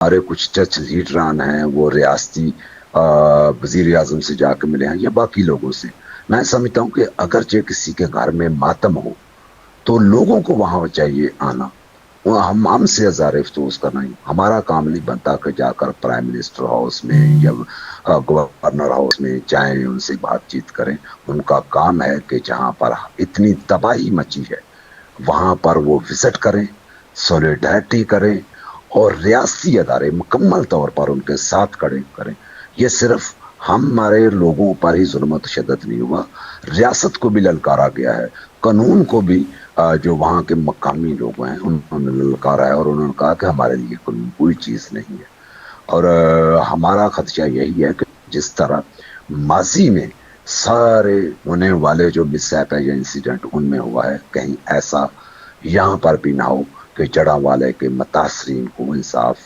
ہمارے کچھ چرچ لیڈران ہیں وہ ریاستی وزیر اعظم سے جا کے ملے ہیں یا باقی لوگوں سے. میں سمجھتا ہوں کہ اگرچہ کسی کے گھر میں ماتم ہو تو لوگوں کو وہاں چاہیے آنا. ہم سے ہزار افسوس کرنا ہی ہمارا کام نہیں بنتا کہ جا کر پرائم منسٹر ہاؤس میں یا گورنر ہاؤس میں جائیں ان سے بات چیت کریں. ان کا کام ہے کہ جہاں پر اتنی تباہی مچی ہے وہاں پر وہ وزٹ کریں، سولیڈریٹی کریں اور ریاستی ادارے مکمل طور پر ان کے ساتھ کھڑے کریں. یہ صرف ہمارے لوگوں پر ہی ظلم و تشدد نہیں ہوا، ریاست کو بھی للکارا گیا ہے، قانون کو بھی. جو وہاں کے مقامی لوگ ہیں انہوں نے للکارا ہے اور انہوں نے کہا کہ ہمارے لیے کوئی چیز نہیں ہے. اور ہمارا خدشہ یہی ہے کہ جس طرح ماضی میں سارے ہونے والے جو مس ایپ ہے یا انسیڈنٹ ان میں ہوا ہے کہیں ایسا یہاں پر بھی نہ ہو کہ جڑاں والے کے متاثرین کو انصاف